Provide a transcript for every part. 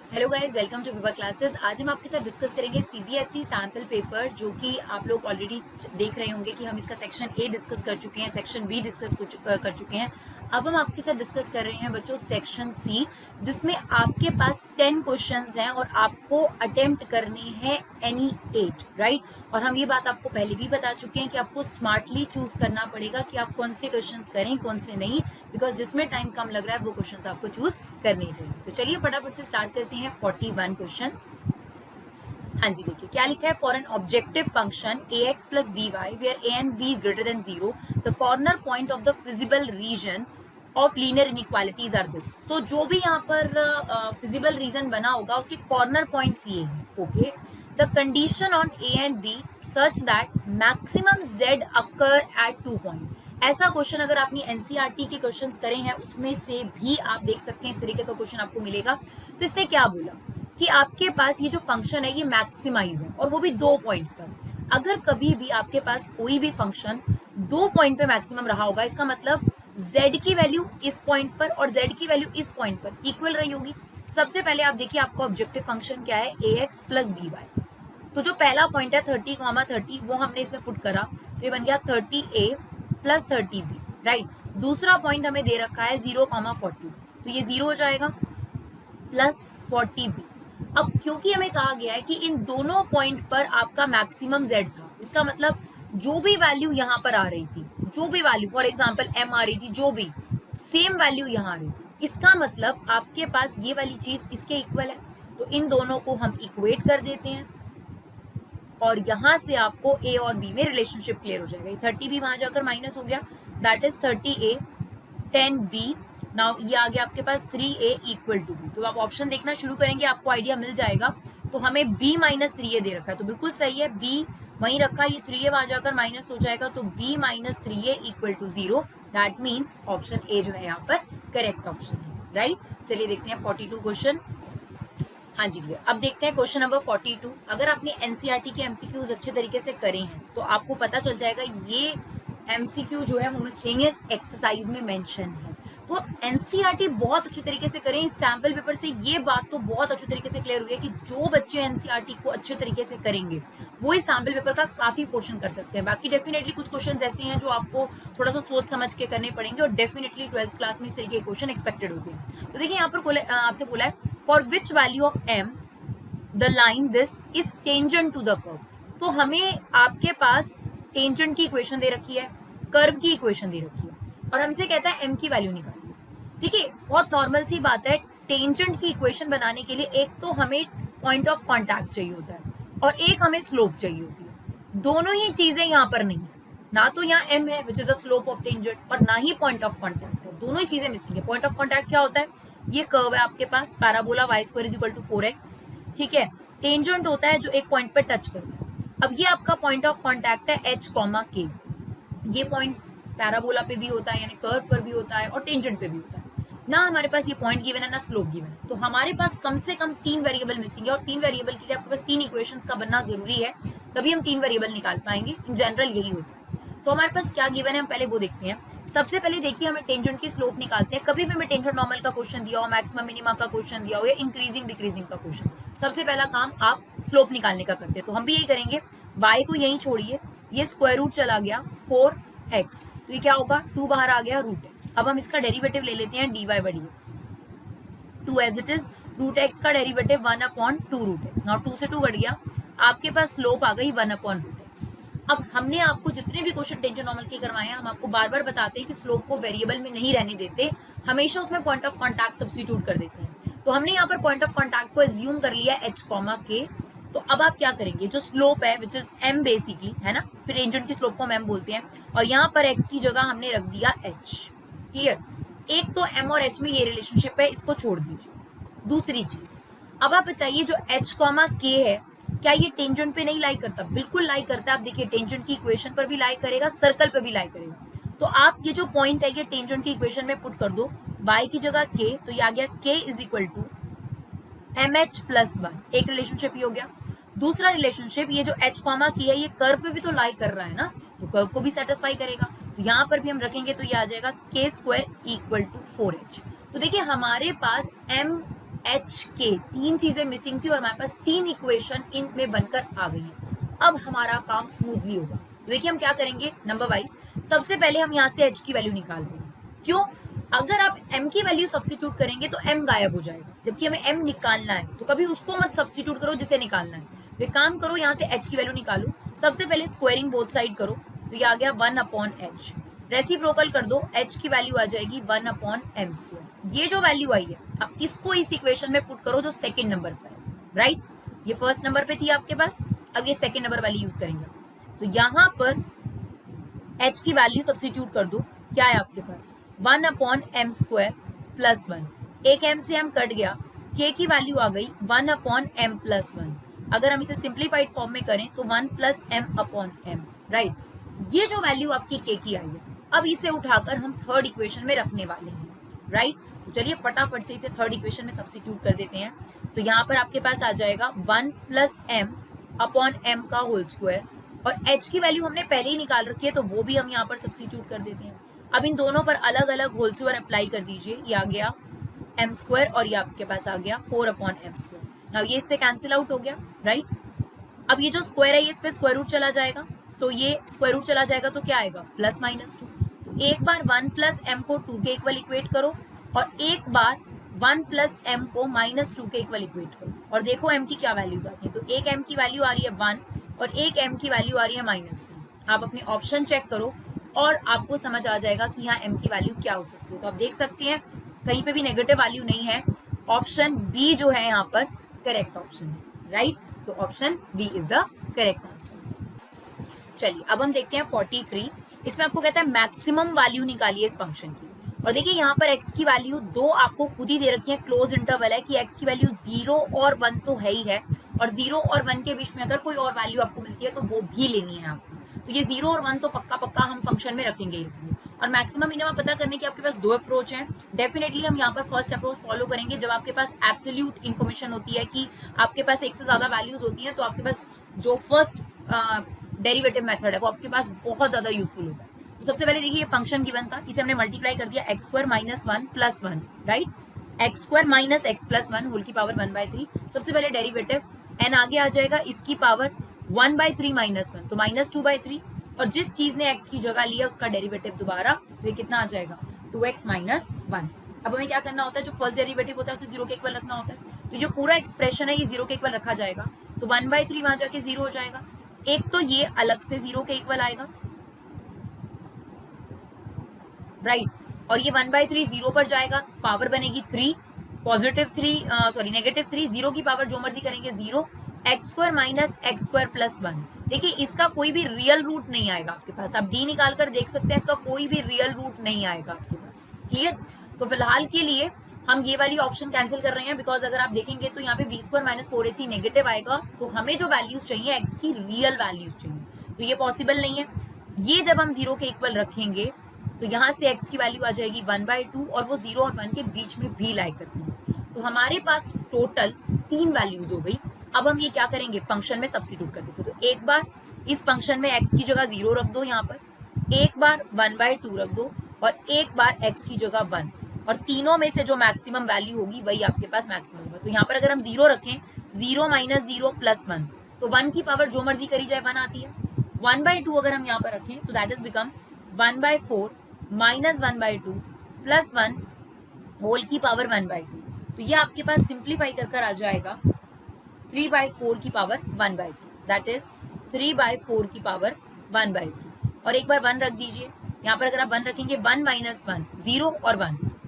Hello guys, welcome to विवा classes. आज हम आपके साथ डिस्कस करेंगे सीबीएसई सैम्पल पेपर, जो कि आप लोग ऑलरेडी देख रहे होंगे कि हम इसका सेक्शन ए डिस्कस कर चुके हैं, सेक्शन बी डिस्कस कर चुके हैं। अब हम आपके साथ डिस्कस कर रहे हैं बच्चों सेक्शन सी, जिसमें आपके पास 10 क्वेश्चंस हैं और आपको अटेम्प्ट करने हैं एनी 8, राइट। और हम ये बात आपको पहले भी बता चुके हैं कि आपको स्मार्टली चूज करना पड़ेगा कि आप कौन से क्वेश्चंस करें, कौन से नहीं, बिकॉज जिसमें टाइम कम लग रहा है वो क्वेश्चंस आपको चूज करने चाहिए। तो चलिए फटाफट से स्टार्ट करते हैं। 41 क्वेश्चन। हाँ जी, देखिए क्या लिखा है। For an objective function ax plus b y where a and b greater than 0, the corner point of the feasible region of linear inequalities are this. तो जो भी यहाँ पर फिजिबल रीजन बना होगा उसके कॉर्नर पॉइंट्स ये हैं, okay. The condition on a and b such that maximum z occur at 2 point. ऐसा क्वेश्चन अगर आपने एनसीईआरटी के क्वेश्चंस करे हैं उसमें से भी आप देख सकते हैं, इस तरीके का क्वेश्चन आपको मिलेगा। तो इसने क्या बोला कि आपके पास ये जो फंक्शन है ये मैक्सिमाइज है, और वो भी 2 पॉइंट्स पर। अगर कभी भी आपके पास कोई भी फंक्शन 2 पॉइंट पे मैक्सिमम रहा होगा, इसका मतलब z की वैल्यू इस पॉइंट पर और z की वैल्यू इस पॉइंट पर इक्वल रही होगी। सबसे पहले आप देखिए आपका ऑब्जेक्टिव फंक्शन क्या है, ax प्लस बी वाई। तो जो पहला पॉइंट है 30,30 वो हमने इसमें पुट करा, तो ये बन गया 30a प्लस 30b, राइट। दूसरा पॉइंट हमें दे रखा है 0,40, तो ये 0 हो जाएगा प्लस 40b। अब क्योंकि हमें कहा गया है कि इन दोनों पॉइंट पर आपका मैक्सिमम z था, इसका मतलब जो भी वैल्यू यहाँ पर आ रही थी, जो भी वैल्यू फॉर एग्जांपल m आ रही थी, जो भी सेम वैल्यू यहाँ आ रही थी, इसका मतलब आपके पास ये वाली चीज इसके इक्वल है। तो इन दोनों को हम इक्वेट कर देते हैं और यहां से आपको a और b में रिलेशनशिप क्लियर हो जाएगा। 30b वहां जाकर माइनस हो गया, that is 30a 10b। Now ये आ गया आपके पास 3a इक्वल टू b। तो आप ऑप्शन देखना शुरू करेंगे, आपको आइडिया मिल जाएगा। तो हमें b माइनस 3a दे रखा है, तो बिल्कुल सही है, b वहीं रखा है, ये 3a वहां जाकर माइनस हो जाएगा, तो b minus 3a equal to 0। That means option A जो है यहाँ पर करेक्ट ऑप्शन है, राइट। चलिए देखते हैं 42 क्वेश्चन। हाँ जी भैया, अब देखते हैं क्वेश्चन नंबर 42। अगर आपने एनसीईआरटी के एमसीक्यूज अच्छे तरीके से करे हैं तो आपको पता चल जाएगा ये एमसीक्यू जो है वो मिसलेनियस एक्सरसाइज में मेंशन है। तो एनसीईआरटी बहुत अच्छे तरीके से करें। इस सैम्पल पेपर से ये बात तो बहुत अच्छे तरीके से क्लियर हुई है कि जो बच्चे एनसीईआरटी को अच्छे तरीके से करेंगे वो इस सैम्पल पेपर का काफी पोर्शन कर सकते हैं। बाकी डेफिनेटली कुछ क्वेश्चन ऐसे हैं जो आपको थोड़ा सा सोच समझ के करने पड़ेंगे, और डेफिनेटली 12th क्लास में इस तरीके के क्वेश्चन एक्सपेक्टेड होते हैं। तो देखिए यहाँ पर आपसे बोला है for which value of m the line this is tangent to the curve. तो हमें आपके पास टेंजेंट की इक्वेशन दे रखी है, कर्व की इक्वेशन दे रखी है, और हमसे कहता है m की वैल्यू निकालिए। देखिए बहुत नॉर्मल सी बात है, टेंजेंट की इक्वेशन बनाने के लिए एक तो हमें पॉइंट ऑफ कांटेक्ट चाहिए होता है और एक हमें स्लोप चाहिए होती है। दोनों ही चीजें यहाँ पर नहीं है, ना तो यहाँ m है which is a slope of tangent, और ना ही पॉइंट ऑफ कांटेक्ट है। दोनों ही चीजें मिसिंग है। पॉइंट ऑफ कांटेक्ट क्या होता है, ये कर्व है आपके पास, parabola y square is equal to 4x, ठीक है। टेंजेंट होता है जो एक पॉइंट पर टच करता है। अब ये आपका पॉइंट ऑफ कांटेक्ट है h, k। ये पॉइंट पैराबोला पे भी होता है, यानी कर्व पर भी होता है, और टेंजेंट पे भी होता है। ना हमारे पास ये पॉइंट गिवन है, ना स्लोप गिवन है। तो हमारे पास कम से कम 3 वेरिएबल मिसिंग है, और 3 वेरिएबल के लिए आपके पास 3 इक्वेशंस का बनना जरूरी है, तभी हम 3 वेरिएबल निकाल पाएंगे। इन जनरल यही होता है। तो हमारे पास क्या गिवन है हम पहले वो देखते हैं। सबसे पहले देखिए हमें टेंजेंट की स्लोप निकालते हैं। कभी भी हमें टेंजेंट नॉर्मल का क्वेश्चन दिया हो, मैक्सिमम मिनिमा का क्वेश्चन दिया हो, या इंक्रीजिंग डिक्रीजिंग का क्वेश्चन, सबसे पहला काम आप स्लोप निकालने का करते हैं। तो हम भी यही करेंगे। y को यहीं छोड़िए, ये स्क्वायर रूट चला गया 4x, तो ये क्या होगा, 2 बाहर आ गया √x। अब हम इसका डेरिवेटिव ले लेते हैं dy/dx, 2 as it is. √x का डेरिवेटिव 1/2 √x। नाउ 2 से 2 बढ़ गया, आपके पास स्लोप आ गई 1/√x। अब हमने आपको जितने भी क्वेश्चन टेंजेंट नॉर्मल के करवाए हैं, हम आपको बार बार बताते हैं कि स्लोप को वेरिएबल में नहीं रहने देते, हमेशा उसमें पॉइंट ऑफ कांटेक्ट सब्स्टिट्यूट कर देते हैं। तो हमने यहाँ पर पॉइंट ऑफ कांटेक्ट को एज्यूम कर लिया h, k। तो अब आप क्या करेंगे, जो स्लोप है विच इज m बेसिकली, है ना, फिर टेंजेंट की स्लोप को हम m बोलते हैं, और यहाँ पर x की जगह हमने रख दिया h। क्लियर। एक तो m और h में ये रिलेशनशिप है, इसको छोड़ दीजिए। दूसरी चीज, अब आप बताइए जो h, k है, क्या ये टेंजेंट पे नहीं लाई करता? बिल्कुल लाई करता है। आप देखिए टेंजेंट की इक्वेशन पर भी लाई करेगा, सर्कल पे भी लाई करेगा। तो आप ये जो पॉइंट है ये टेंजेंट की इक्वेशन में पुट कर दो, y की जगह k, तो ये आ गया k is equal to mh plus 1, एक रिलेशनशिप ही हो गया। दूसरा रिलेशनशिप ये जो h कॉमा की है ये कर्व पे भी तो लाई कर रहा है ना, तो कर्व को भी सेटिस्फाई करेगा। तो यहाँ पर भी हम रखेंगे तो ये आ जाएगा k square equal to 4h। तो देखिए हमारे पास m h k तीन चीजें मिसिंग थी और हमारे पास तीन इक्वेशन इनमें बनकर आ गई है। अब हमारा काम स्मूथली होगा। तो देखिए हम क्या करेंगे नंबर वाइज। सबसे पहले हम यहाँ से h की वैल्यू निकाल देंगे। क्यों? अगर आप m की वैल्यू सब्स्टिट्यूट करेंगे तो m गायब हो जाएगा, जबकि हमें m निकालना है। तो कभी उसको मत सब्स्टिट्यूट करो जिसे निकालना है। तो एक काम करो, यहाँ से h की वैल्यू निकालो। सबसे पहले स्क्वायरिंग बोथ साइड करो, तो ये आ गया 1/h। रेसिप्रोकल कर दो, h की वैल्यू आ जाएगी 1/m²। ये जो वैल्यू आई है अब इसको इस इक्वेशन में पुट करो जो सेकंड नंबर पर है, राइट। ये फर्स्ट नंबर पे थी आपके पास, अब ये सेकंड नंबर वाली यूज करेंगे। तो यहाँ पर h की वैल्यू सब्स्टिट्यूट कर दो, क्या है आपके पास 1/m² प्लस 1। एक m से m कट गया, k की वैल्यू आ गई 1/m प्लस 1। अगर हम इसे सिंप्लीफाइड फॉर्म में करें तो 1 प्लस m/m, राइट। ये जो वैल्यू आपकी k की आई है, अब इसे उठाकर हम थर्ड इक्वेशन में रखने वाले हैं, राइट। तो चलिए फटाफट से इसे थर्ड इक्वेशन में सब्स्टिट्यूट कर देते हैं। तो यहाँ पर आपके पास आ जाएगा 1 प्लस m/m का होल स्क्वायर, और h की वैल्यू हमने पहले ही निकाल रखी है तो वो भी हम यहाँ पर सब्स्टिट्यूट कर देते हैं। अब इन दोनों पर अलग अलग होल स्क्वायर अप्लाई कर दीजिए, ये आ गया m² और ये आपके पास आ गया 4/m²। नाउ ये इससे कैंसिल आउट हो गया, राइट। अब ये जो स्क्वायर है ये इस पे स्क्वायर रूट चला जाएगा, तो ये स्क्वायर रूट चला जाएगा तो क्या आएगा +-2। एक बार 1 प्लस m को 2 के इक्वल इक्वेट करो और एक बार 1 प्लस m को -2 के इक्वल इक्वेट करो, और देखो m की क्या वैल्यूज आती है। तो एक m की वैल्यू आ रही है 1 और एक m की वैल्यू आ रही है -3। आप अपने ऑप्शन चेक करो और आपको समझ आ जाएगा कि यहाँ m की वैल्यू क्या हो सकती है। तो आप देख सकते हैं कहीं पे भी नेगेटिव वैल्यू नहीं है। ऑप्शन बी जो है यहाँ पर करेक्ट ऑप्शन है, राइट। तो option B is the correct answer. चलिए अब हम देखते हैं 43। इसमें आपको कहता है मैक्सिमम वैल्यू निकालिए इस फंक्शन की। और देखिए यहाँ पर x की वैल्यू 2 आपको खुद ही दे रखी है, क्लोज इंटरवल है कि x की वैल्यू 0 और 1 तो है ही है, और 0 और 1 के बीच में अगर कोई और वैल्यू आपको मिलती है तो वो भी लेनी है आपको। तो ये 0 और 1 तो पक्का हम फंक्शन में रखेंगे ही रखेंगे। और मैक्सिमम मिनिमम पता करने के आपके पास दो अप्रोच हैं। डेफिनेटली हम यहाँ पर फर्स्ट अप्रोच फॉलो करेंगे जब आपके पास एब्सोल्यूट इन्फॉर्मेशन होती है कि आपके पास एक से ज्यादा वैल्यूज होती हैं, तो आपके पास जो फर्स्ट डेरिवेटिव मेथड है वो आपके पास बहुत ज्यादा यूजफुल होता है। तो सबसे पहले देखिए ये फंक्शन गिवन था, इसे हमने मल्टीप्लाई कर दिया x² - 1 + 1, right. x² - x + 1 whole की पावर 1/3। सबसे पहले डेरिवेटिव n आगे आ जाएगा, इसकी पावर 1/3 - 1 तो -2/3, और जिस चीज ने x की जगह लिया उसका डेरिवेटिव दोबारा, तो ये कितना आ जाएगा 2x - 1। अब हमें क्या करना होता है, जो फर्स्ट डेरिवेटिव होता है उसे 0 के इक्वल रखना होता है। तो जो पूरा एक्सप्रेशन है ये 0 के इक्वल रखा जाएगा, तो 1/3 वहां जाके 0 हो जाएगा। एक तो ये अलग से 0 के इक्वल आएगा, राइट। और ये 1/3 0 पर जाएगा, पावर बनेगी 3, -3 0 की पावर जो मर्जी करेंगे 0, x² - x² + 1। देखिए इसका कोई भी रियल रूट नहीं आएगा आपके पास, आप d निकाल कर देख सकते हैं, इसका कोई भी रियल रूट नहीं आएगा आपके पास, क्लियर। तो फिलहाल के लिए हम ये वाली ऑप्शन कैंसिल कर रहे हैं, बिकॉज अगर आप देखेंगे तो यहाँ पे b² - 4ac नेगेटिव आएगा, तो हमें जो वैल्यूज चाहिए x की रियल वैल्यूज चाहिए, तो ये पॉसिबल नहीं है। ये जब हम 0 के इक्वल रखेंगे तो यहाँ से x की वैल्यू आ जाएगी 1/2, और वो 0 और 1 के बीच में भी लाई करती है। तो हमारे पास टोटल 3 वैल्यूज हो गई। अब हम ये क्या करेंगे, फंक्शन में सब्स्टिट्यूट कर देते। तो एक बार इस फंक्शन में x की जगह 0 रख दो यहाँ पर, एक बार 1/2 रख दो, और एक बार x की जगह 1, और तीनों में से जो मैक्सिमम वैल्यू होगी वही आपके पास मैक्सिमम होगा। तो यहाँ पर अगर हम 0 रखें, 0 - 0 + 1, तो 1 की पावर जो मर्जी करी जाए 1 आती है। 1/2 अगर हम यहाँ पर रखें तो दैट इज बिकम 1/4 - 1/2 + 1 होल की पावर 1/3। तो ये आपके पास सिंप्लीफाई कर आ जाएगा 3/4 की पावर 1/3, दैट इज 3/4 की पावर 1/3। और एक बार 1 रख दीजिए यहाँ पर, अगर आप 1 रखेंगे 1 - 1 0 और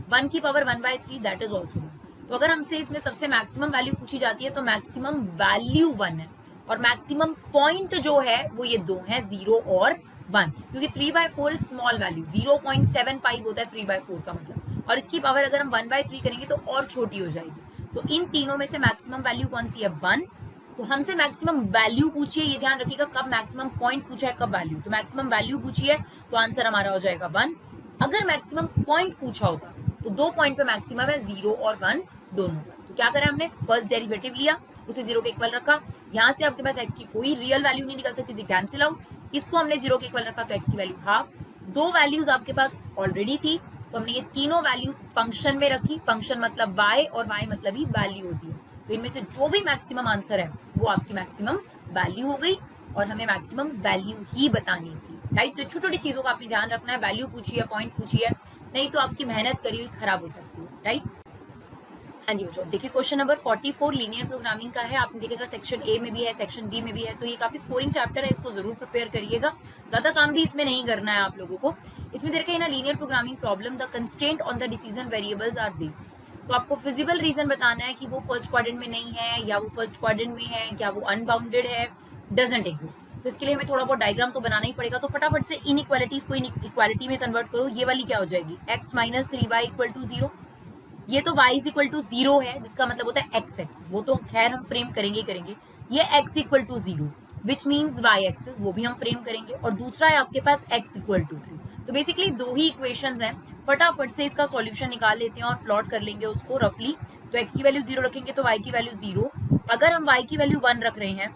1 की पावर 1/3 दैट इज ऑल्सो 1। तो अगर हमसे इसमें सबसे मैक्सिमम वैल्यू पूछी जाती है तो मैक्सिमम वैल्यू 1 है, और मैक्सिमम पॉइंट जो है वो ये 2 है, 0 और 1, क्योंकि 3/4 इज स्मॉल वैल्यू, 0.75 होता है 3/4 का मतलब, और इसकी पावर अगर हम 1/3 करेंगे तो और छोटी हो जाएगी। तो इन तीनों में से मैक्सिमम वैल्यू कौन सी है, 1। तो हमसे मैक्सिमम वैल्यू पूछिए, ये ध्यान रखिएगा कब मैक्सिमम पॉइंट पूछा है कब वैल्यू, तो मैक्सिमम वैल्यू पूछिए तो आंसर हमारा हो जाएगा 1। अगर मैक्सिमम पॉइंट पूछा होता तो 2 पॉइंट पे मैक्सिमम है, 0 और 1 दोनों का। तो क्या करा हमने, फर्स्ट डेरिवेटिव लिया, उसे 0 के इक्वल रखा, यहाँ से आपके पास x की कोई रियल वैल्यू नहीं निकल सकती थी, कैंसिल आउट, इसको हमने 0 के इक्वल रखा तो x की वैल्यू हाफ, दो वैल्यूज आपके पास ऑलरेडी थी तो हमने ये तीनों वैल्यूज फंक्शन में रखी, फंक्शन मतलब y और y मतलब ही वैल्यू होती है, तो इनमें से जो भी मैक्सिमम आंसर है वो आपकी मैक्सिमम वैल्यू हो गई और हमें मैक्सिमम वैल्यू ही बतानी थी, राइट। तो छोटी छोटी चीजों का आपने ध्यान रखना है, वैल्यू पूछी है, पॉइंट पूछी है, नहीं तो आपकी मेहनत करी हुई खराब हो सकती है, राइट। हाँ जी बच्चों, देखिए क्वेश्चन नंबर 44 लीनियर प्रोग्रामिंग का है, आपने देखिएगा सेक्शन ए में भी है, सेक्शन बी में भी है, तो ये काफी स्कोरिंग चैप्टर है, इसको जरूर प्रिपेयर करिएगा, ज्यादा काम भी इसमें नहीं करना है आप लोगों को। इसमें देखिए ना, linear programming problem, the constraint on the decision variables are this, तो आपको फिजिबल रीजन बताना है कि वो फर्स्ट क्वाड्रेंट में नहीं है या वो फर्स्ट क्वाड्रेंट में है, क्या वो अनबाउंडेड है, डजंट एग्जिस्ट, तो इसके लिए हमें थोड़ा बहुत डायग्राम तो बनाना ही पड़ेगा। तो फटाफट से इनइक्वालिटीज को इक्वालिटी में कन्वर्ट करो, ये वाली क्या हो जाएगी, x minus 3y equal to 0, ये तो y इज इक्वल टू 0 है जिसका मतलब होता है x एक्सिस, वो तो खैर हम फ्रेम करेंगे करेंगे, ये x equal to 0 which means y axis, वो भी हम फ्रेम करेंगे, और दूसरा है आपके पास x इक्वल टू 3, तो बेसिकली दो ही इक्वेशंस हैं, फटाफट से इसका सॉल्यूशन निकाल लेते हैं और प्लॉट कर लेंगे उसको रफली। तो x की वैल्यू 0 रखेंगे तो y की वैल्यू 0, अगर हम y की वैल्यू 1 रख रहे हैं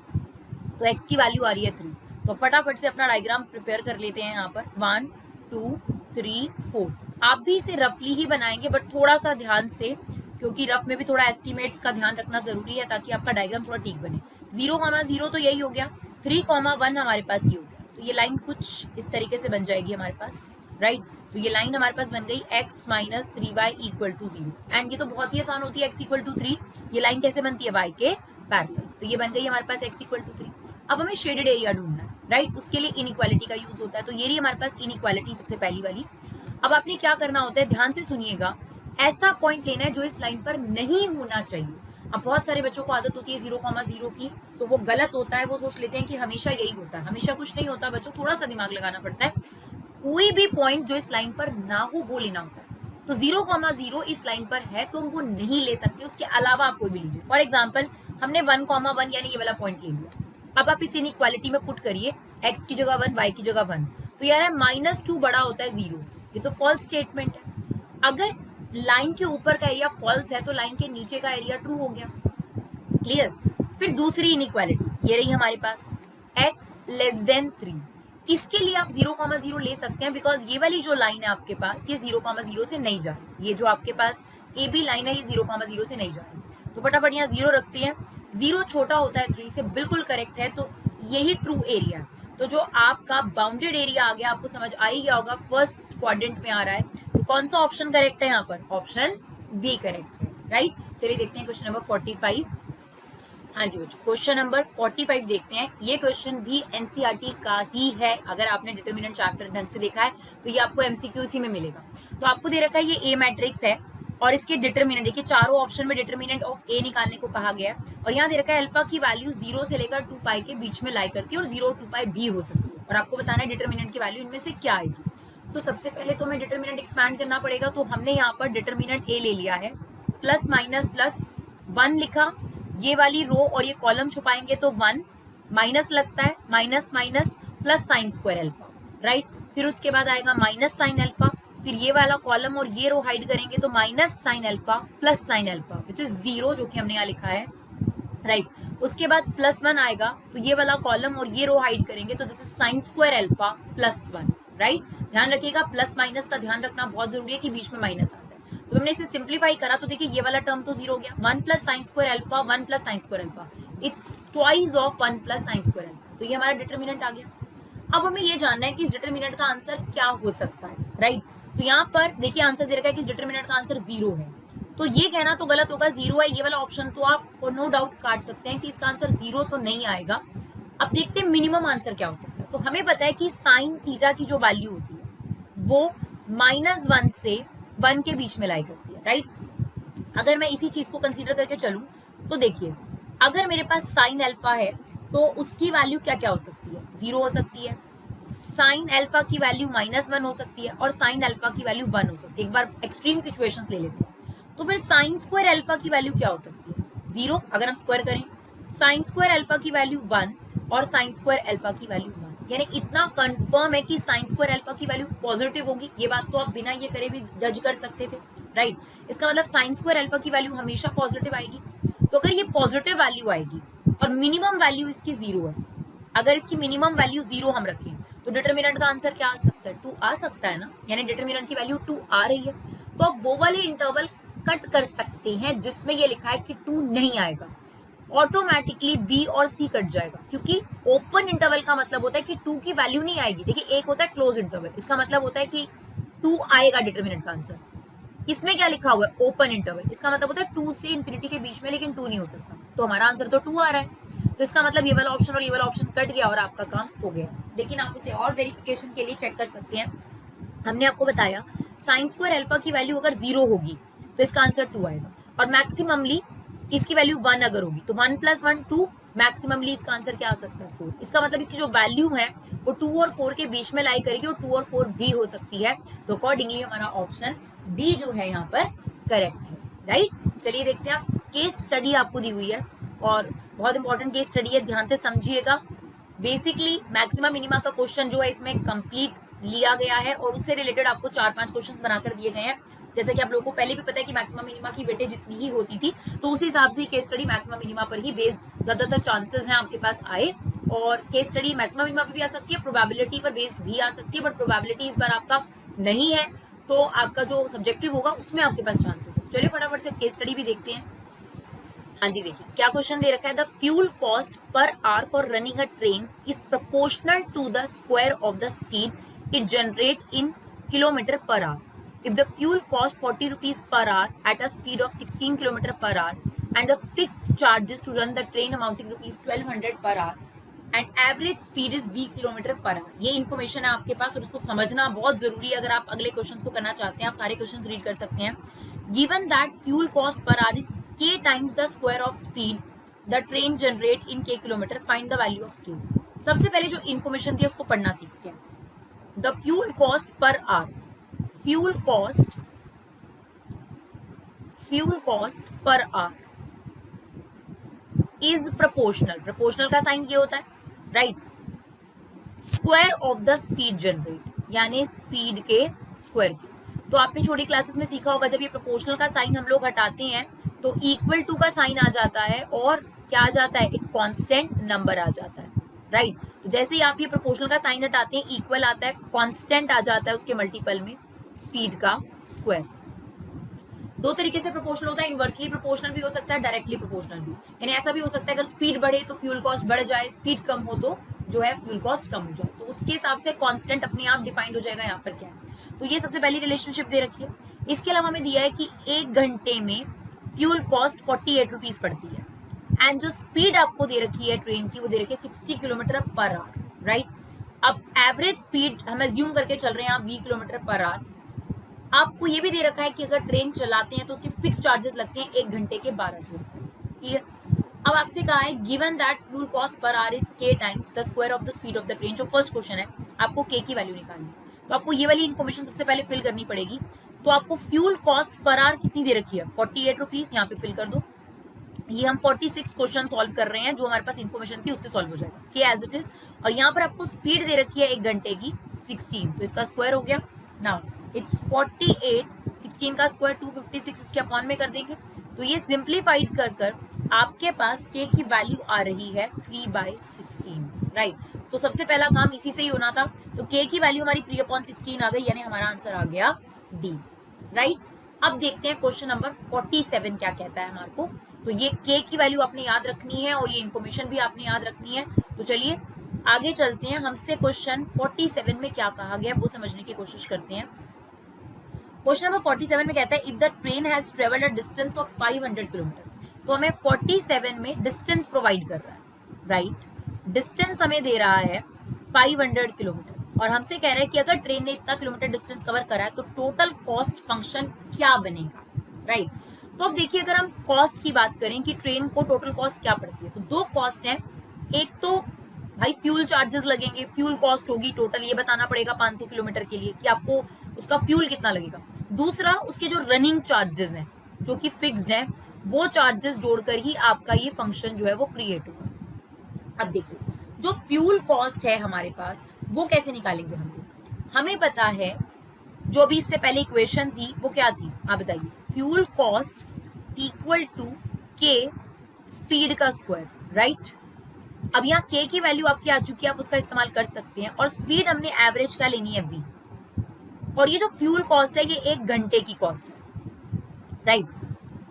तो x की वैल्यू आ रही है 3, तो फटाफट से अपना डायग्राम प्रिपेयर कर लेते हैं यहाँ पर, 1 2 3 4, आप भी इसे रफली ही बनाएंगे बट थोड़ा सा ध्यान से, क्योंकि रफ में भी थोड़ा एस्टिमेट्स का ध्यान रखना जरूरी है ताकि आपका डायग्राम थोड़ा ठीक बने। 0,0 तो यही हो गया, 3,1 हमारे पास ये हो गया, तो ये लाइन कुछ इस तरीके से बन जाएगी हमारे पास, राइट। तो ये लाइन हमारे पास बन गई x minus 3y equal to 0, and ये तो बहुत ही आसान होती है, x इक्वल टू 3, ये लाइन कैसे बनती है, y के पैरेलल, तो ये बन गई हमारे पास x इक्वल टू 3। अब हमें शेडेड एरिया ढूंढना है, राइट, उसके लिए इनइक्वालिटी का यूज होता है, तो ये रही हमारे पास इनइक्वालिटी सबसे पहली वाली। अब आपने क्या करना होता है, ध्यान से सुनिएगा, ऐसा पॉइंट लेना है जो इस लाइन पर नहीं होना चाहिए। अब बहुत सारे बच्चों को आदत होती है 0,0 की, तो वो गलत होता है, वो सोच लेते हैं कि हमेशा यही होता है, हमेशा कुछ नहीं होता बच्चों, थोड़ा सा दिमाग लगाना पड़ता है, कोई भी पॉइंट जो इस लाइन पर ना हो वो लेना होता है। तो 0,0 इस लाइन पर है तो हम वो नहीं ले सकते, उसके अलावा आप कोई भी लीजिए। फॉर एग्जाम्पल हमने 1,1 यानी ये वाला पॉइंट ले लिया, अब आप इस इनइक्वालिटी में पुट करिए, x की जगह 1 y की जगह 1, तो यार है -2 बड़ा होता है 0 से, ये तो फॉल्स स्टेटमेंट है। अगर लाइन के ऊपर का एरिया फॉल्स है तो लाइन के नीचे का एरिया ट्रू हो गया, क्लियर। फिर दूसरी इनइक्वालिटी ये रही हमारे पास, x लेस देन 3, इसके लिए आप 0,0 ले सकते हैं, बिकॉज ये वाली जो लाइन है आपके पास ये 0,0 से नहीं जा रही, ये जो आपके पास ए बी लाइन है ये 0,0 से नहीं जा रही, तो फटाफट यहाँ 0 रखते हैं, 0 छोटा होता है 3 से, बिल्कुल करेक्ट है, तो यही ट्रू एरिया है। तो जो आपका बाउंडेड एरिया आ गया, आपको समझ आ ही गया होगा, फर्स्ट क्वाड्रेंट में आ रहा है, तो कौन सा ऑप्शन करेक्ट है यहाँ पर, ऑप्शन बी करेक्ट है, राइट। चलिए देखते हैं क्वेश्चन नंबर 45। हाँ जी बच्चों, क्वेश्चन नंबर 45 देखते हैं, ये क्वेश्चन भी एनसीईआरटी का ही है, अगर आपने डिटरमिनेंट चैप्टर ढंग से देखा है तो ये आपको एमसीक्यू सी में मिलेगा। तो आपको दे रखा है ये ए मैट्रिक्स है और इसके डिटरमिनेंट, देखिए चारों ऑप्शन में डिटरमिनेंट ऑफ ए निकालने को कहा गया है, और यहाँ दे रखा है अल्फा की वैल्यू 0 से लेकर 2 पाई के बीच में लाई करती है, और 0 2 पाई भी हो सकती है, और आपको बताना है डिटरमिनेंट की वैल्यू इनमें से क्या आएगी। तो सबसे पहले तो हमें डिटरमिनेंट एक्सपैंड करना पड़ेगा, तो हमने यहाँ पर डिटरमिनेंट ए ले लिया है, प्लस माइनस प्लस 1 लिखा, ये वाली रो और ये कॉलम छुपाएंगे तो 1, माइनस लगता है, minus minus plus sine square alpha, right. फिर उसके बाद आएगा माइनस साइन अल्फा, फिर ये वाला कॉलम और ये रो हाइड करेंगे तो minus sine alpha plus sine alpha which is 0, जो कि हमने यहाँ लिखा है, राइट। उसके बाद +1 आएगा, तो ये वाला कॉलम और ये रो हाइड करेंगे तो this is sine square alpha plus 1, right. ध्यान रखिएगा, प्लस माइनस का ध्यान रखना बहुत जरूरी है कि बीच में माइनस आता है। तो हमने इसे सिंप्लीफाई करा तो देखिए ये वाला टर्म तो 0 हो गया, 1 plus sine square alpha, 1 plus sine square alpha, it's twice of 1 plus sine square alpha, तो ये हमारा डिटरमिनेंट आ गया। अब हमें ये जानना है कि इस डिटरमिनेंट का आंसर क्या हो सकता है, राइट। तो यहाँ पर देखिए आंसर दे रखा है कि इस डिटरमिनेंट का आंसर 0 है, तो ये कहना तो गलत होगा, 0 है ये वाला ऑप्शन, तो आप नो डाउट काट सकते हैं कि इसका आंसर 0 तो नहीं आएगा। अब देखते हैं मिनिमम आंसर क्या हो सकता है। तो हमें पता है कि साइन थीटा की जो वैल्यू होती है वो -1 से 1 के बीच में लाई करती है, राइट। अगर मैं इसी चीज को कंसीडर करके चलूं तो देखिए, अगर मेरे पास साइन अल्फा है तो उसकी वैल्यू क्या क्या हो सकती है, 0 हो सकती है, साइन अल्फा की वैल्यू -1 हो सकती है, और साइन अल्फा की वैल्यू 1 हो सकती है। एक बार एक्सट्रीम सिचुएशंस ले लेते हैं, तो फिर साइन स्क्वायर अल्फा की वैल्यू क्या हो सकती है, 0, अगर हम स्क्वायर करें, साइन स्क्वायर अल्फा की वैल्यू 1 और साइन स्क्वायर अल्फा की वैल्यू 1, यानी इतना कंफर्म है कि साइन स्क्वायर अल्फा की वैल्यू पॉजिटिव होगी, ये बात तो आप बिना ये करे भी जज कर सकते थे, राइट। इसका मतलब साइन स्क्वायर अल्फा की वैल्यू हमेशा पॉजिटिव आएगी। तो अगर ये पॉजिटिव वैल्यू आएगी और मिनिमम वैल्यू इसकी 0 है, अगर इसकी मिनिमम वैल्यू 0 हम रखें तो डिटरमिनेंट का आंसर क्या आ सकता है? 2 आ सकता है ना, यानी डिटरमिनेंट की वैल्यू 2 आ रही है। तो आप वो वाले इंटरवल कट कर सकते हैं जिसमें ये लिखा है कि 2 नहीं आएगा, ऑटोमेटिकली बी और सी कट जाएगा, क्योंकि ओपन इंटरवल का मतलब होता है कि 2 की वैल्यू नहीं आएगी। देखिए एक होता है क्लोज इंटरवल, इसका मतलब होता है कि 2 आएगा डिटरमिनेंट का आंसर। इसमें क्या लिखा हुआ है? ओपन इंटरवल, इसका मतलब होता है 2 से इंफिनिटी के बीच में, लेकिन 2 नहीं हो सकता, तो हमारा आंसर तो 2 आ रहा है। तो इसका मतलब ये वाला ऑप्शन और ये वाला ऑप्शन कट गया और आपका काम हो गया। लेकिन आप इसे और वेरिफिकेशन के लिए चेक कर सकते हैं। हमने आपको बताया साइन स्क्वायर अल्फा की वैल्यू अगर 0 होगी तो इसका आंसर 2 आएगा, और मैक्सिममली इसकी वैल्यू 1 अगर होगी तो 1 + 1 2, मैक्सिममली इसका आंसर क्या आ सकता है? 4। इसका मतलब इसकी जो वैल्यू है वो 2 और 4 के बीच में लाई करेगी, और 2 और 4 भी हो सकती है। तो अकॉर्डिंगली हमारा ऑप्शन डी जो है यहाँ पर करेक्ट है, राइट। चलिए देखते हैं, केस स्टडी आपको दी हुई है और बहुत इंपॉर्टेंट केस स्टडी है, ध्यान से समझिएगा। बेसिकली मैक्सिमा मिनिमा का क्वेश्चन जो है इसमें कंप्लीट लिया गया है और उससे रिलेटेड आपको 4-5 क्वेश्चंस बनाकर दिए गए हैं। जैसे कि आप लोगों को पहले भी पता है कि मैक्सिमा मिनिमा की वेटेज जितनी ही होती थी, तो उसी हिसाब से केस स्टडी मैक्सिमा मिनिमा पर ही बेस्ड ज्यादातर चांसेस हैं आपके पास आए। और केस स्टडी मैक्सिमा मिनिमा पर भी आ सकती है, प्रोबेबिलिटी पर बेस्ड भी आ सकती है, बट प्रोबेबिलिटी इस बार आपका नहीं है, तो आपका जो सब्जेक्टिव होगा उसमें आपके पास चांसेस है। चलिए फटाफट से केस स्टडी भी देखते हैं। हाँ जी, देखिए क्या क्वेश्चन दे रखा है। The fuel cost per hour for running a train is proportional to the square of the speed it generate in kilometre per hour. If the fuel cost 40 rupees per hour at a speed of 16 km per hour and the fixed charges to run the train amounting rupees 1200 per hour and average speed is 20 km per hour। ये information है आपके पास और उसको समझना बहुत जरूरी है। अगर आप अगले क्वेश्चंस को करना चाहते हैं, आप सारे क्वेश्चंस रीड कर सकते हैं। Given that fuel cost per hour is k times the square of speed the train generate in k kilometer, find the value of k। सबसे पहले जो इन्फॉर्मेशन थी उसको पढ़ना सीखते हैं। The fuel cost per hour, fuel cost per our is proportional. Proportional का sign ये होता है, right, square of the speed generate, यानी स्पीड के स्क्वायर की। तो आपने छोटी क्लासेस में सीखा होगा, जब ये प्रोपोर्शनल का साइन हम लोग हटाते हैं तो इक्वल टू का साइन आ जाता है और क्या आ जाता है? एक कांस्टेंट नंबर आ जाता है, राइट। तो जैसे ही आप ये प्रोपोर्शनल का साइन हटाते हैं, इक्वल आता है, कांस्टेंट आ जाता है उसके मल्टीपल में, स्पीड का स्क्वायर। दो तरीके से प्रोपोर्शनल होता है, इनवर्सली प्रोपोर्शनल भी हो सकता है, डायरेक्टली प्रोपोर्शनल भी। यानी ऐसा भी हो सकता है अगर स्पीड बढ़े तो फ्यूल कॉस्ट बढ़ जाए, स्पीड कम हो तो जो है फ्यूल कॉस्ट कम हो जाए, तो उसके हिसाब से कांस्टेंट अपने आप डिफाइंड हो जाएगा यहाँ पर क्या है। तो ये सबसे पहली रिलेशनशिप दे रखी है। इसके अलावा हमें दिया है कि 1 घंटे में फ्यूल कॉस्ट 48 रुपीज पड़ती है, एंड जो स्पीड आपको दे रखी है ट्रेन की वो दे रखी है 60 किलोमीटर पर आवर, राइट। अब एवरेज स्पीड हम एज्यूम करके चल रहे हैं 20 किलोमीटर पर आवर। आपको ये भी दे रखा है कि अगर ट्रेन चलाते हैं तो उसके फिक्स चार्जेस लगते हैं 1 घंटे के 1200 रुपए, क्लियर। अब आपसे कहा है given that fuel cost per our is k times the square of the speed of the train. जो फर्स्ट क्वेश्चन है, आपको k की वैल्यू निकालनी है, तो आपको ये वाली इन्फॉर्मेशन सबसे पहले फिल करनी पड़ेगी। तो आपको फ्यूल कॉस्ट पर आवर कितनी दे रखी है? 48 रुपीज, यहाँ पे फिल कर दो। ये हम 46 क्वेश्चन सॉल्व कर रहे हैं, जो हमारे पास इन्फॉर्मेशन थी उससे सॉल्व हो जाएगा, k एज इट इज। और यहाँ पर आपको स्पीड दे रखी है 1 घंटे की 16, तो इसका स्क्वायर हो गया। नाउ इट्स 48, 16 का स्क्वायर 256, इसके अपॉन में कर देंगे, तो ये सिंप्लीफाइड कर कर आपके पास k की वैल्यू आ रही है 3/16, राइट। तो सबसे पहला काम इसी से ही होना था, तो k की वैल्यू हमारी 3/16 आ गई, यानी हमारा आंसर आ गया D, राइट। अब देखते हैं क्वेश्चन नंबर 47 क्या कहता है हमारे को। तो ये k की वैल्यू आपने याद रखनी है और ये इन्फॉर्मेशन भी आपने याद रखनी है। तो चलिए आगे चलते हैं, हमसे क्वेश्चन 47 में क्या कहा गया वो समझने की कोशिश करते हैं। क्वेश्चन नंबर 47 में कहता है if the train has travelled a distance of 500 kilometre. तो हमें 47 में डिस्टेंस प्रोवाइड कर रहा है, राइट। डिस्टेंस हमें दे रहा है 500 किलोमीटर और हमसे कह रहा है कि अगर ट्रेन ने इतना किलोमीटर डिस्टेंस कवर करा है तो टोटल कॉस्ट फंक्शन क्या बनेगा, राइट। तो अब देखिए, अगर हम कॉस्ट की बात करें कि ट्रेन को टोटल कॉस्ट क्या पड़ती है, तो दो कॉस्ट है। एक तो भाई फ्यूल चार्जेस लगेंगे, फ्यूल कॉस्ट होगी टोटल, ये बताना पड़ेगा 500 किलोमीटर के लिए कि आपको उसका फ्यूल कितना लगेगा। दूसरा उसके जो रनिंग चार्जेस हैं जो कि फिक्स्ड हैं, वो चार्जेस जोड़कर ही आपका ये फंक्शन जो है वो क्रिएट होगा। अब देखिए, जो फ्यूल कॉस्ट है हमारे पास वो कैसे निकालेंगे हम लोग। हमें पता है जो भी इससे पहले इक्वेशन थी वो क्या थी आप बताइए, fuel cost equal to k speed का स्क्वायर, राइट। अब यहाँ के की वैल्यू आपकी आ चुकी है, आप उसका इस्तेमाल कर सकते हैं, और स्पीड हमने एवरेज का लेनी है वी, और ये जो फ्यूल कॉस्ट है ये 1 घंटे की कॉस्ट है, राइट।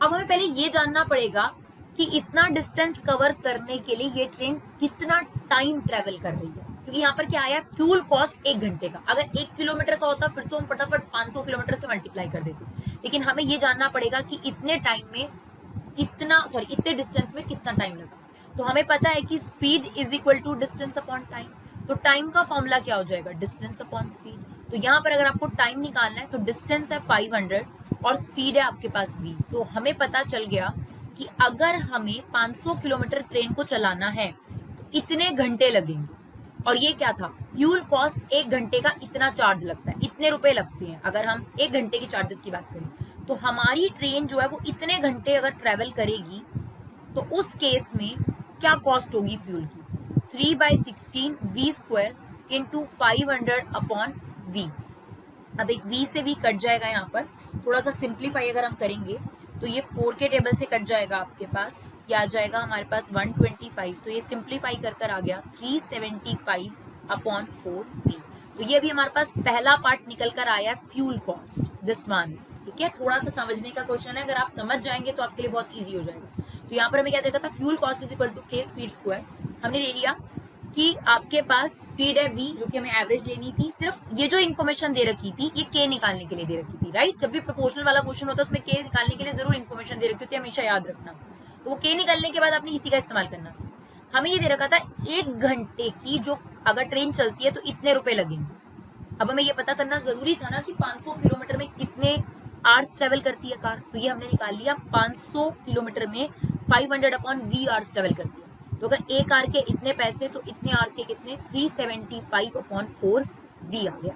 अब हमें पहले ये जानना पड़ेगा कि इतना डिस्टेंस कवर करने के लिए ये ट्रेन कितना टाइम ट्रेवल कर रही है, क्योंकि यहाँ पर क्या आया है, फ्यूल कॉस्ट 1 घंटे का। अगर 1 किलोमीटर का होता फिर तो हम फटाफट 500 किलोमीटर से मल्टीप्लाई कर देते, लेकिन हमें ये जानना पड़ेगा कि इतने टाइम में इतने डिस्टेंस में कितना टाइम लगा। तो हमें पता है कि speed is equal to distance upon time, तो टाइम का फॉर्मूला क्या हो जाएगा, डिस्टेंस अपॉन स्पीड। तो यहाँ पर अगर आपको टाइम निकालना है तो डिस्टेंस है 500 और स्पीड है आपके पास v, तो हमें पता चल गया कि अगर हमें 500 किलोमीटर ट्रेन को चलाना है तो इतने घंटे लगेंगे, और ये क्या था, फ्यूल कॉस्ट 1 घंटे का इतना चार्ज लगता है, इतने रुपए लगते हैं अगर हम 1 घंटे की चार्जेस की बात करें। तो हमारी ट्रेन जो है वो इतने घंटे अगर ट्रेवल करेगी तो उस केस में क्या कॉस्ट होगी फ्यूल की, 3/16 v square into 500 upon v. अब एक v से v कट जाएगा, यहाँ पर थोड़ा सा सिंप्लीफाई अगर हम करेंगे तो ये 4 के टेबल से कट जाएगा आपके पास, ये आ जाएगा हमारे पास 125, तो ये सिंप्लीफाई कर आ गया 375 अपॉन 4v। तो ये भी हमारे पास पहला पार्ट निकल कर आया फ्यूल कॉस्ट दिस वन, ठीक है। थोड़ा सा समझने का क्वेश्चन है, अगर आप समझ जाएंगे तो आपके लिए बहुत ईजी हो जाएगा। तो यहाँ पर हमें क्या देखा था, fuel cost is equal to k speed square, हमने ले लिया कि आपके पास स्पीड है v जो कि हमें एवरेज लेनी थी, सिर्फ ये जो इन्फॉर्मेशन दे रखी थी ये k निकालने के लिए दे रखी थी, राइट। जब भी प्रोपोर्शनल वाला क्वेश्चन होता है उसमें k निकालने के लिए जरूर इन्फॉर्मेशन दे रखी होती है, हमेशा याद रखना। तो वो k निकालने के बाद आपने इसी का इस्तेमाल करना था। हमें ये दे रखा था 1 घंटे की जो अगर ट्रेन चलती है तो इतने रुपए लगेंगे। अब हमें ये पता करना जरूरी था ना कि 500 किलोमीटर में कितने आवर्स ट्रेवल करती है कार, तो ये हमने निकाल लिया, 500 किलोमीटर में 500 अपॉन वी आवर्स ट्रेवल करती है। तो अगर एक आर के इतने पैसे तो इतने आवर्स के कितने, 375 अपॉन 4 वी आ गया,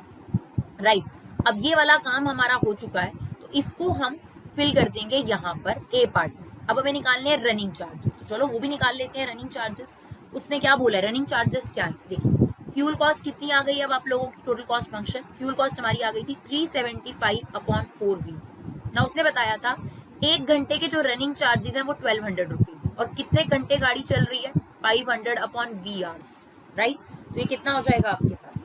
राइट। अब ये वाला काम हमारा हो चुका है, तो इसको हम फिल कर देंगे यहाँ पर ए पार्ट में। अब हमें निकालने हैं रनिंग चार्जेस, तो चलो वो भी निकाल लेते हैं रनिंग चार्जेस। उसने क्या बोला है, रनिंग चार्जेस क्या है, देखिए फ्यूल कॉस्ट कितनी आ गई, अब आप लोगों की total cost function fuel cost हमारी आ गई थी 375 अपॉन 4v ना। उसने बताया था 1 घंटे के जो रनिंग चार्जेस हैं वो 1200 रुपीज है, और कितने घंटे गाड़ी चल रही है, 500 अपॉन वी आवर्स, राइट। तो ये कितना हो जाएगा आपके पास,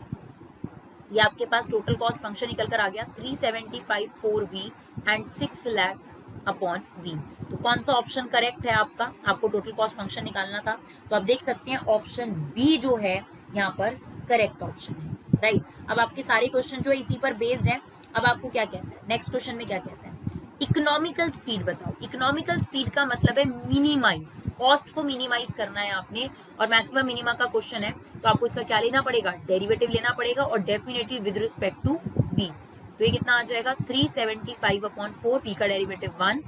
ये आपके पास टोटल कॉस्ट फंक्शन निकल कर आ गया 375 4v and 6 lakh upon we. तो कौन सा ऑप्शन करेक्ट है आपका, आपको टोटल कॉस्ट फंक्शन निकालना था, तो आप देख सकते हैं ऑप्शन बी जो है यहाँ पर करेक्ट ऑप्शन है, राइट। अब आपके सारे क्वेश्चन जो है इसी पर बेस्ड है। अब आपको क्या कहता है, नेक्स्ट क्वेश्चन में क्या कहता है, इकोनॉमिकल स्पीड बताओ। इकोनॉमिकल स्पीड का मतलब है मिनिमाइज, कॉस्ट को मिनिमाइज करना है आपने, और मैक्सिमम मिनिमा का क्वेश्चन है तो आपको इसका क्या लेना पड़ेगा, डेरिवेटिव लेना पड़ेगा, और definitely with respect to v। तो ये कितना आ जाएगा, 375 अपॉन 4v का derivative 1,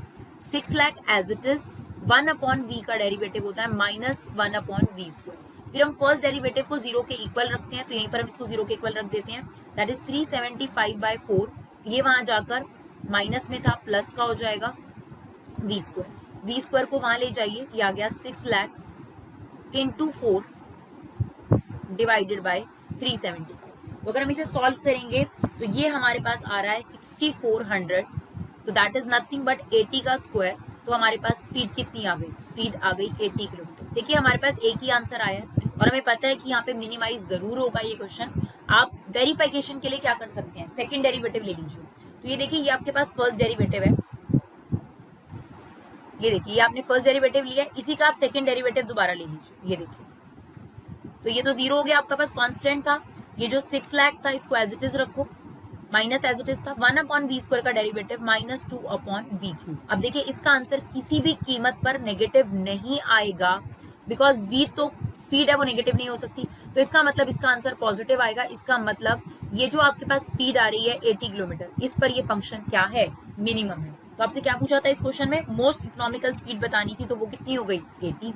6 lakh as it is, 1 upon v का डेरिवेटिव होता है माइनस 1 अपॉन वी स्क्वायर। फिर हम फर्स्ट डेरिवेटिव को 0 के इक्वल रखते हैं, तो यहीं पर हम इसको 0 के इक्वल रख देते हैं, दैट इज 375/4, ये वहां जाकर माइनस में था, प्लस का हो जाएगा वी स्क्वायर। वी स्क्वायर को वहां ले जाइए, ये आ गया 6 लाख इंटू 4 डिवाइडेड बाय 375। तो अगर हम इसे सॉल्व करेंगे तो ये हमारे पास आ रहा है 6400, तो दैट इज नथिंग बट 80 का स्क्वायर। तो हमारे पास स्पीड कितनी आ गई, स्पीड आ गई 80 किलोमीटर। देखिए हमारे पास एक ही आंसर आया है, और हमें पता है कि यहाँ पे मिनिमाइज जरूर होगा ये क्वेश्चन। आप वेरिफिकेशन के लिए क्या कर सकते हैं, सेकंड डेरिवेटिव ले लीजिए। तो ये देखिए ये आपके पास फर्स्ट डेरिवेटिव है, ये देखिए ये आपने फर्स्ट डेरिवेटिव लिया है, इसी का आप सेकंड डेरिवेटिव दोबारा ले लीजिए, ये देखिए। तो ये तो 0 हो गया, आपका पास कांस्टेंट था, ये जो 6 लाख था इसको एज इट इज रखो, माइनस एज इट इज था, 1 अपॉन वी स्क्वायर का derivative minus 2 upon v cube. अब देखिए इसका आंसर किसी भी कीमत पर नेगेटिव नहीं आएगा, बिकॉज v तो स्पीड है वो नेगेटिव नहीं हो सकती, तो इसका मतलब इसका आंसर पॉजिटिव आएगा। इसका मतलब ये जो आपके पास स्पीड आ रही है 80 किलोमीटर, इस पर ये फंक्शन क्या है, मिनिमम है। तो आपसे क्या पूछा था इस क्वेश्चन में, मोस्ट इकोनॉमिकल स्पीड बतानी थी, तो वो कितनी हो गई 80।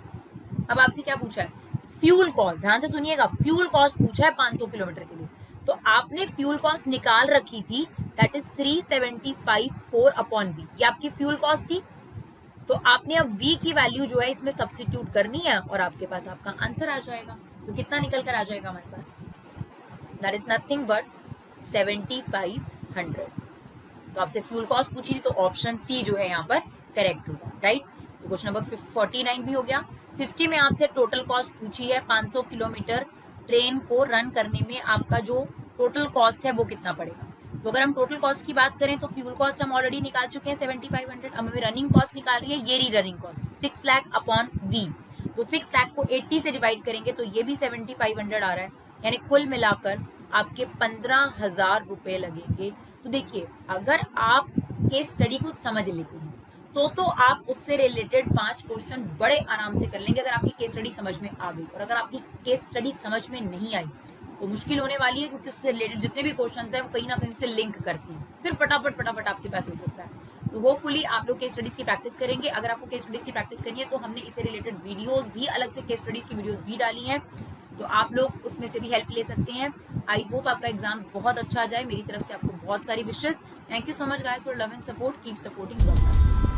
अब आपसे क्या पूछा है, फ्यूल कॉस्ट, ध्यान से सुनिएगा, फ्यूल कॉस्ट पूछा है 500 किलोमीटर के लिए, तो आपने फ्यूल कॉस्ट निकाल रखी थी, दैट इज 375 4 अपॉन वी, ये आपकी फ्यूल कॉस्ट थी। तो आपने अब v की वैल्यू जो है इसमें सब्स्टिट्यूट करनी है, और आपके पास आपका आंसर आ जाएगा। तो कितना निकल कर आ जाएगा हमारे पास, दैट इज नथिंग बट 7500 100। तो आपसे फ्यूल कॉस्ट पूछी थी तो ऑप्शन सी जो है यहाँ पर करेक्ट होगा, राइट। तो क्वेश्चन नंबर 49 भी हो गया। 50 में आपसे टोटल कॉस्ट पूछी है 500 किलोमीटर ट्रेन को रन करने में आपका जो टोटल कॉस्ट है वो कितना पड़ेगा। तो अगर हम टोटल कॉस्ट की बात करें तो फ्यूल कॉस्ट हम ऑलरेडी निकाल चुके हैं 7500। अब हमें रनिंग कॉस्ट निकाल रही है, ये रही running cost 6 lakh upon v. तो 6 लाख को 80 से डिवाइड करेंगे तो ये भी 7500 आ रहा है, यानी कुल मिलाकर आपके 15,000 रुपए लगेंगे। तो देखिए अगर आप केस स्टडी को समझ लेते हैं तो आप उससे रिलेटेड 5 क्वेश्चन बड़े आराम से कर लेंगे अगर आपकी केस स्टडी समझ में आ गई। और अगर आपकी केस स्टडी समझ में नहीं आई तो मुश्किल होने वाली है, क्योंकि उससे रिलेटेड जितने भी क्वेश्चंस हैं वो कहीं ना कहीं से लिंक करती हैं, फिर फटाफट आपके पास हो सकता है। तो होपफुली आप लोग केस स्टडीज की प्रैक्टिस करेंगे। अगर आपको केस स्टडीज की प्रैक्टिस करनी है तो हमने इससे रिलेटेड वीडियोस भी अलग से केस स्टडीज की वीडियोस भी डाली हैं, तो आप लोग उसमें से भी हेल्प ले सकते हैं। आई होप आपका एग्जाम बहुत अच्छा आ जाए। मेरी तरफ से आपको बहुत सारी विशेष। Thank you so much guys for love and support. Keep supporting.